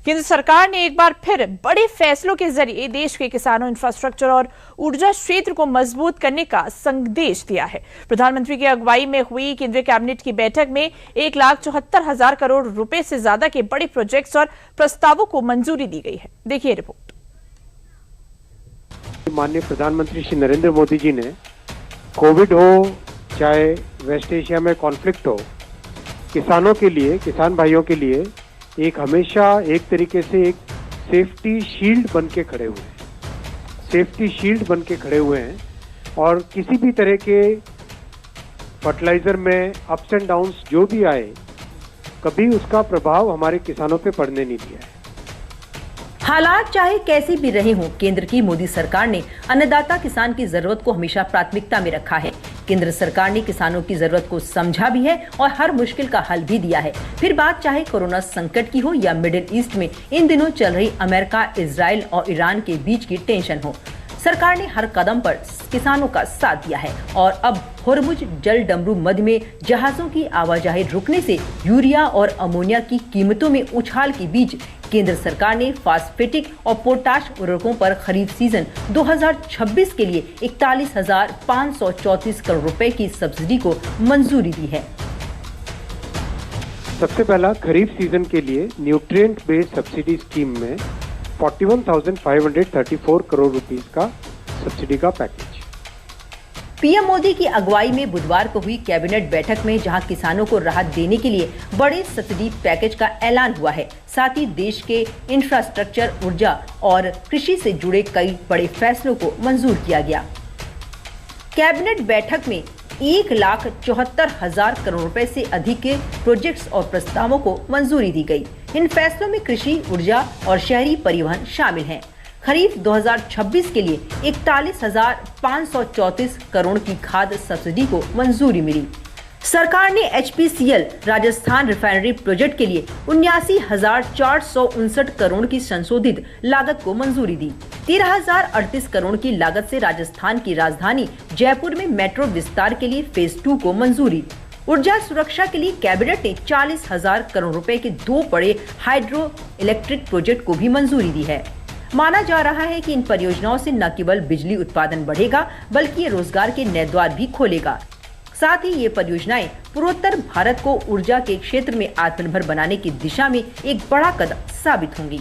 केंद्र सरकार ने एक बार फिर बड़े फैसलों के जरिए देश के किसानों, इंफ्रास्ट्रक्चर और ऊर्जा क्षेत्र को मजबूत करने का संदेश दिया है। प्रधानमंत्री की अगुवाई में हुई केंद्रीय कैबिनेट की बैठक में 1,74,000 करोड़ रुपए से ज्यादा के बड़े प्रोजेक्ट्स और प्रस्तावों को मंजूरी दी गई है। देखिए रिपोर्ट। माननीय प्रधानमंत्री श्री नरेंद्र मोदी जी ने कोविड हो चाहे वेस्ट एशिया में कॉन्फ्लिक्ट हो, किसानों के लिए, किसान भाइयों के लिए एक हमेशा एक तरीके से एक सेफ्टी शील्ड बन के खड़े हुए हैं, सेफ्टी शील्ड बन के खड़े हुए हैं और किसी भी तरह के फर्टिलाइजर में अप्स एंड डाउन्स जो भी आए, कभी उसका प्रभाव हमारे किसानों पे पड़ने नहीं दिया है। हालात चाहे कैसे भी रहे हों, केंद्र की मोदी सरकार ने अन्नदाता किसान की जरूरत को हमेशा प्राथमिकता में रखा है। केंद्र सरकार ने किसानों की जरूरत को समझा भी है और हर मुश्किल का हल भी दिया है। फिर बात चाहे कोरोना संकट की हो या मिडिल ईस्ट में इन दिनों चल रही अमेरिका, इजराइल और ईरान के बीच की टेंशन हो, सरकार ने हर कदम पर किसानों का साथ दिया है। और अब होर्मुज जल डमरू मध्य में जहाजों की आवाजाही रुकने से यूरिया और अमोनिया की कीमतों में उछाल के बीच केंद्र सरकार ने फास्फेटिक और पोटाश उर्वरकों पर खरीफ सीजन 2026 के लिए 41,534 करोड़ रुपए की सब्सिडी को मंजूरी दी है। सबसे पहला खरीफ सीजन के लिए न्यूट्रिएंट बेस्ड सब्सिडी स्कीम में 41,534 करोड़ रुपीस का सब्सिडी का पैकेज। पीएम मोदी की अगुवाई में बुधवार को हुई कैबिनेट बैठक में जहां किसानों को राहत देने के लिए बड़े सब्सिडी पैकेज का ऐलान हुआ है, साथ ही देश के इंफ्रास्ट्रक्चर, ऊर्जा और कृषि से जुड़े कई बड़े फैसलों को मंजूर किया गया। कैबिनेट बैठक में 1,74,000 करोड़ रुपए से अधिक के प्रोजेक्ट्स और प्रस्तावों को मंजूरी दी गई। इन फैसलों में कृषि, ऊर्जा और शहरी परिवहन शामिल हैं। खरीफ 2026 के लिए 41,534 करोड़ की खाद सब्सिडी को मंजूरी मिली। सरकार ने HPCL राजस्थान रिफाइनरी प्रोजेक्ट के लिए 79,459 करोड़ की संशोधित लागत को मंजूरी दी। 13,038 करोड़ की लागत से राजस्थान की राजधानी जयपुर में मेट्रो विस्तार के लिए फेज 2 को मंजूरी। ऊर्जा सुरक्षा के लिए कैबिनेट ने 40,000 करोड़ रुपए के 2 बड़े हाइड्रो इलेक्ट्रिक प्रोजेक्ट को भी मंजूरी दी है। माना जा रहा है कि इन परियोजनाओं से न केवल बिजली उत्पादन बढ़ेगा, बल्कि ये रोजगार के नए द्वार भी खोलेगा। साथ ही ये परियोजनाएं पूर्वोत्तर भारत को ऊर्जा के क्षेत्र में आत्मनिर्भर बनाने की दिशा में एक बड़ा कदम साबित होंगी।